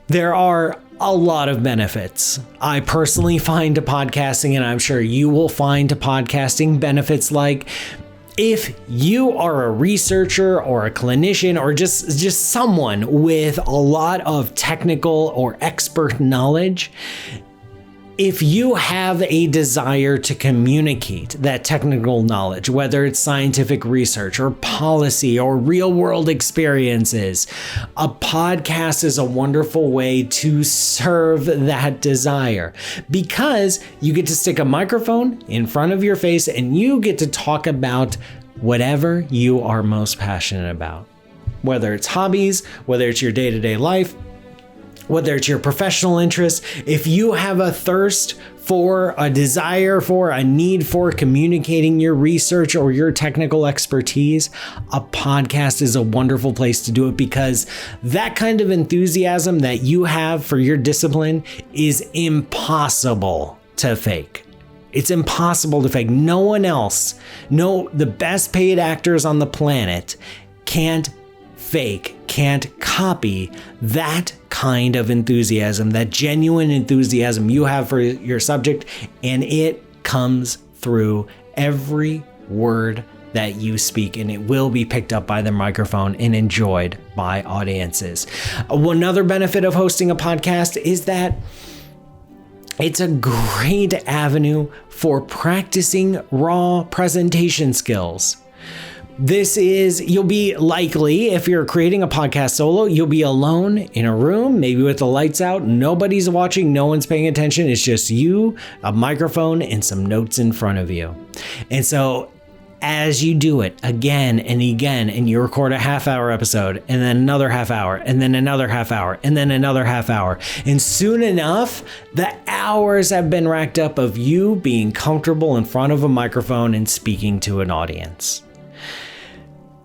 There are a lot of benefits. I personally find to podcasting, and I'm sure you will find to podcasting, benefits if you are a researcher or a clinician or just someone with a lot of technical or expert knowledge, if you have a desire to communicate that technical knowledge, whether it's scientific research or policy or real world experiences, a podcast is a wonderful way to serve that desire, because you get to stick a microphone in front of your face and you get to talk about whatever you are most passionate about, whether it's hobbies, whether it's your day-to-day life, whether it's your professional interests. If you have a thirst for, a desire for, a need for communicating your research or your technical expertise, a podcast is a wonderful place to do it, because that kind of enthusiasm that you have for your discipline is impossible to fake. It's impossible to fake. No one else, the best paid actors on the planet can't fake, can't copy that kind of enthusiasm, that genuine enthusiasm you have for your subject, and it comes through every word that you speak, and it will be picked up by the microphone and enjoyed by audiences. Another benefit of hosting a podcast is that it's a great avenue for practicing raw presentation skills. You'll be likely, if you're creating a podcast solo, you'll be alone in a room, maybe with the lights out, nobody's watching, no one's paying attention. It's just you, a microphone, and some notes in front of you. And so as you do it again and again, and you record a half-hour episode, and then another half hour, and then another half hour, and then another half hour, and soon enough, the hours have been racked up of you being comfortable in front of a microphone and speaking to an audience.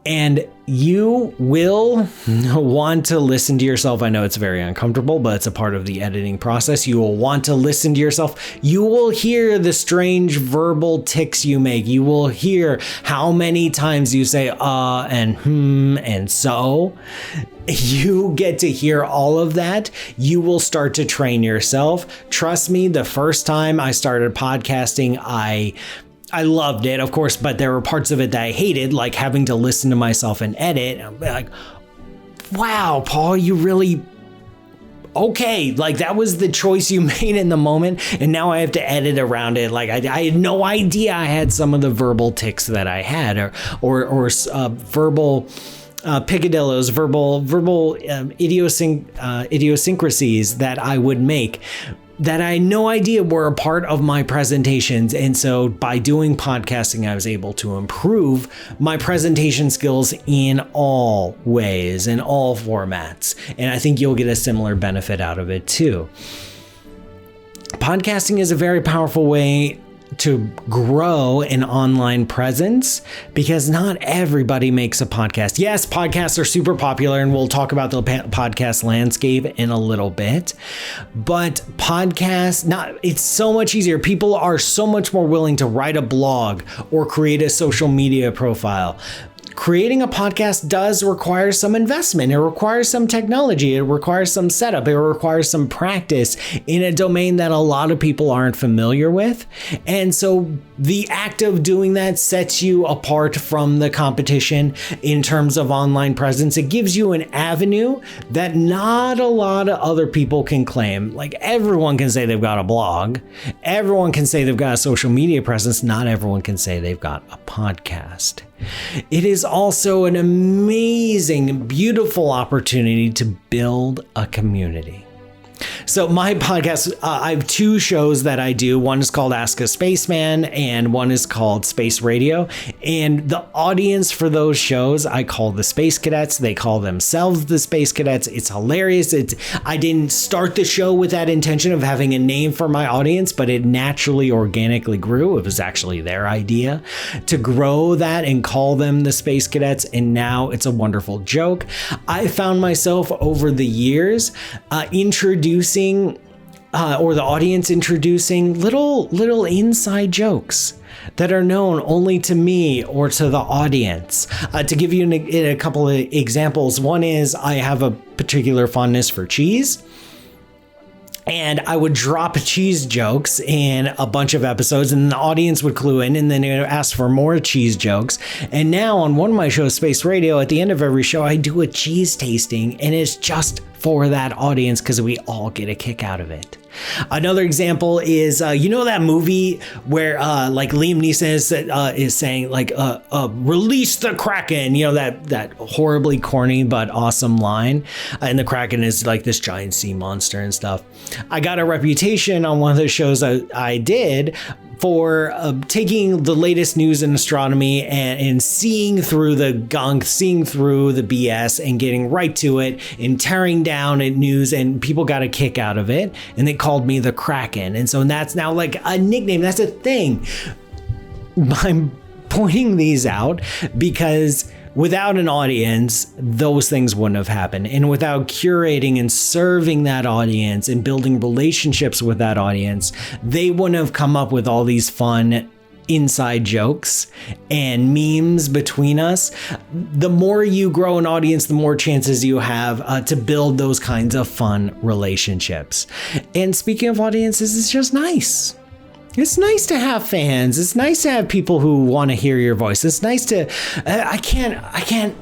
And you will want to listen to yourself. I know it's very uncomfortable, but it's a part of the editing process. You will want to listen to yourself. You will hear the strange verbal tics you make. You will hear how many times you say and and so. You get to hear all of that. You will start to train yourself. Trust me, the first time I started podcasting, I loved it, of course, but there were parts of it that I hated, like having to listen to myself and edit. I'd be like, wow, Paul, you really, okay, like that was the choice you made in the moment, and now I have to edit around it. Like I had no idea I had some of the verbal tics that I had, or verbal picadillos, verbal idiosyncrasies that I would make, that I had no idea were a part of my presentations. And so by doing podcasting, I was able to improve my presentation skills in all ways, in all formats. And I think you'll get a similar benefit out of it too. Podcasting is a very powerful way to grow an online presence, because not everybody makes a podcast. Yes, podcasts are super popular, and we'll talk about the podcast landscape in a little bit, but it's so much easier. People are so much more willing to write a blog or create a social media profile. Creating a podcast does require some investment. It requires some technology. It requires some setup. It requires some practice in a domain that a lot of people aren't familiar with. And so the act of doing that sets you apart from the competition in terms of online presence. It gives you an avenue that not a lot of other people can claim. Like, everyone can say they've got a blog. Everyone can say they've got a social media presence. Not everyone can say they've got a podcast. It is also an amazing, beautiful opportunity to build a community. So my podcast, I have two shows that I do. One is called Ask a Spaceman, and one is called Space Radio. And the audience for those shows, I call the Space Cadets. They call themselves the Space Cadets. It's hilarious. I didn't start the show with that intention of having a name for my audience, but it naturally, organically grew. It was actually their idea to grow that and call them the Space Cadets. And now it's a wonderful joke. I found myself over the years introducing or the audience introducing little inside jokes that are known only to me or to the audience. To give you a couple of examples, one is I have a particular fondness for cheese. And I would drop cheese jokes in a bunch of episodes, and the audience would clue in, and then they would ask for more cheese jokes. And now on one of my shows, Space Radio, at the end of every show, I do a cheese tasting, and it's just for that audience because we all get a kick out of it. Another example is, that movie where like Liam Neeson is saying like, release the Kraken, that horribly corny but awesome line. And the Kraken is like this giant sea monster and stuff. I got a reputation on one of the shows I did for taking the latest news in astronomy and seeing through the gunk, seeing through the BS and getting right to it and tearing down at news, and people got a kick out of it and they called me the Kraken. And so that's now like a nickname, that's a thing. I'm pointing these out because without an audience, those things wouldn't have happened. And without curating and serving that audience and building relationships with that audience, they wouldn't have come up with all these fun inside jokes and memes between us. The more you grow an audience, the more chances you have to build those kinds of fun relationships. And speaking of audiences, it's just nice. It's nice to have fans. It's nice to have people who want to hear your voice. It's nice to, I can't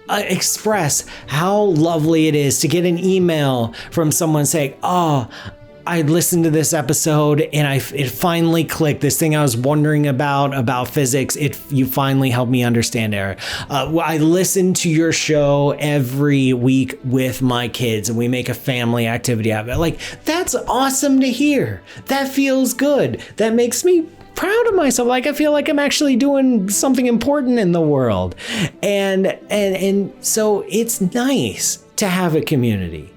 express how lovely it is to get an email from someone saying, "Oh, I listened to this episode and it finally clicked. This thing I was wondering about physics, you finally helped me understand it. I listen to your show every week with my kids and we make a family activity out of it." Like, that's awesome to hear. That feels good. That makes me proud of myself. Like, I feel like I'm actually doing something important in the world. And so it's nice to have a community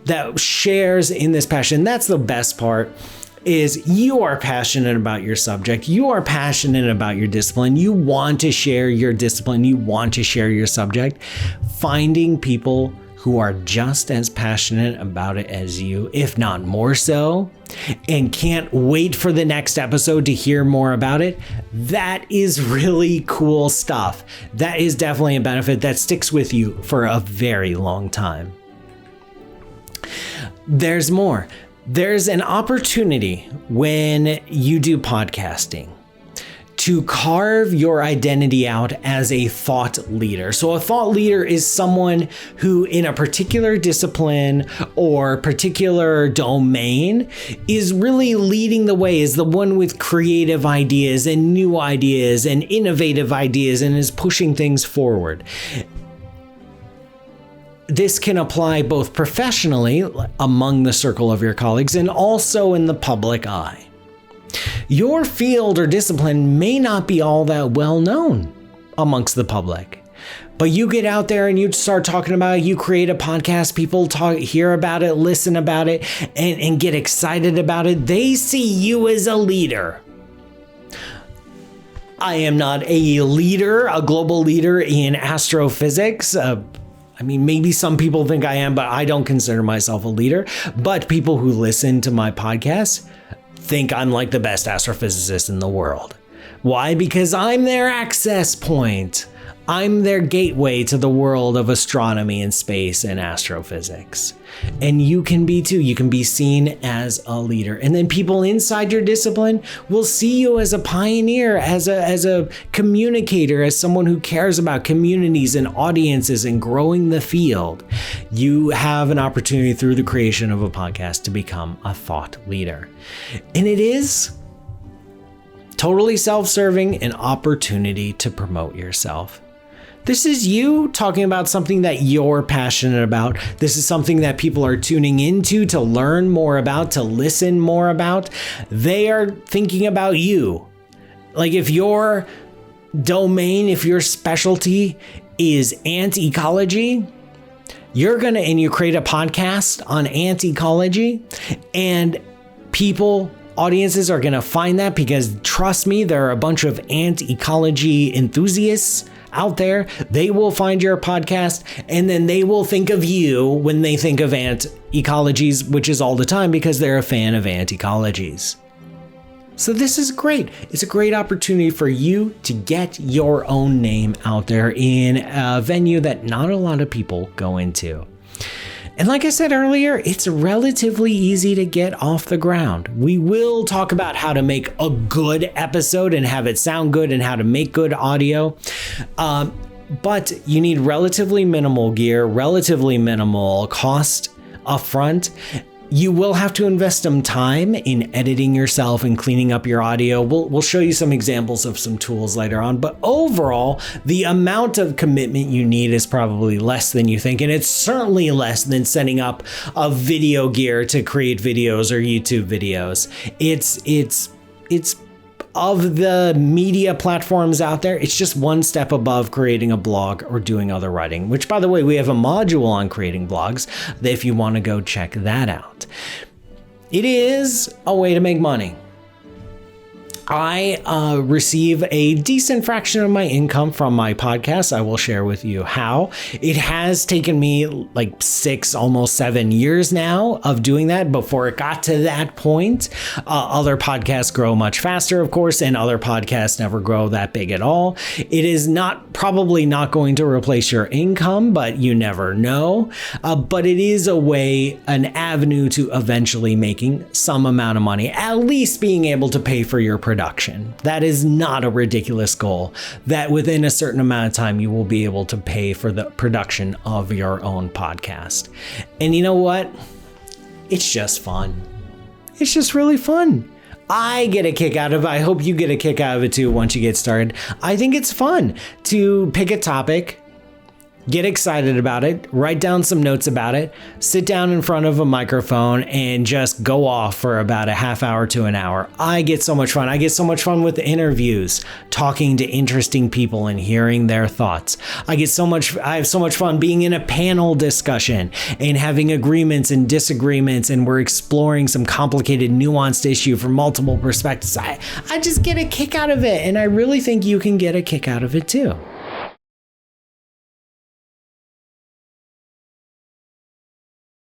that shares in this passion. That's the best part, is you are passionate about your subject. You are passionate about your discipline. You want to share your discipline. You want to share your subject. Finding people who are just as passionate about it as you, if not more so, and can't wait for the next episode to hear more about it, that is really cool stuff. That is definitely a benefit that sticks with you for a very long time. There's more. There's an opportunity when you do podcasting to carve your identity out as a thought leader. So a thought leader is someone who in a particular discipline or particular domain is really leading the way, is the one with creative ideas and new ideas and innovative ideas and is pushing things forward. This can apply both professionally among the circle of your colleagues and also in the public eye. Your field or discipline may not be all that well known amongst the public, but you get out there and you start talking about it, you create a podcast, people hear about it, listen about it, and get excited about it. They see you as a leader. I am not a leader, a global leader in astrophysics. Maybe some people think I am, but I don't consider myself a leader. But people who listen to my podcast think I'm like the best astrophysicist in the world. Why? Because I'm their access point. I'm their gateway to the world of astronomy and space and astrophysics. And you can be too. You can be seen as a leader. And then people inside your discipline will see you as a pioneer, as a communicator, as someone who cares about communities and audiences and growing the field. You have an opportunity through the creation of a podcast to become a thought leader. And it is totally self-serving, an opportunity to promote yourself. This is you talking about something that you're passionate about. This is something that people are tuning into to learn more about, to listen more about. They are thinking about you. Like, if your domain, if your specialty is ant ecology, and you create a podcast on ant ecology, and audiences are going to find that, because trust me, there are a bunch of ant ecology enthusiasts out there. They will find your podcast and then they will think of you when they think of ant ecologies, which is all the time because they're a fan of ant ecologies. So this is great. It's a great opportunity for you to get your own name out there in a venue that not a lot of people go into. And like I said earlier, it's relatively easy to get off the ground. We will talk about how to make a good episode and have it sound good and how to make good audio. But you need relatively minimal gear, relatively minimal cost upfront. You will have to invest some time in editing yourself and cleaning up your audio. We'll show you some examples of some tools later on, but overall, the amount of commitment you need is probably less than you think, and it's certainly less than setting up a video gear to create videos or YouTube videos. It's of the media platforms out there, it's just one step above creating a blog or doing other writing, which, by the way, we have a module on creating blogs if you want to go check that out. It is a way to make money. I receive a decent fraction of my income from my podcast. I will share with you how. It has taken me like 6, almost 7 years now of doing that before it got to that point. Other podcasts grow much faster, of course, and other podcasts never grow that big at all. It is probably not going to replace your income, but you never know. But it is a way, an avenue to eventually making some amount of money, at least being able to pay for your production. That is not a ridiculous goal, that within a certain amount of time, you will be able to pay for the production of your own podcast. And you know what? It's just fun. It's just really fun. I get a kick out of it. I hope you get a kick out of it too once you get started. I think it's fun to pick a topic, get excited about it, write down some notes about it, sit down in front of a microphone and just go off for about a half hour to an hour. I get so much fun. I get so much fun with the interviews, talking to interesting people and hearing their thoughts. I have so much fun being in a panel discussion and having agreements and disagreements, and we're exploring some complicated, nuanced issue from multiple perspectives. I just get a kick out of it, and I really think you can get a kick out of it too.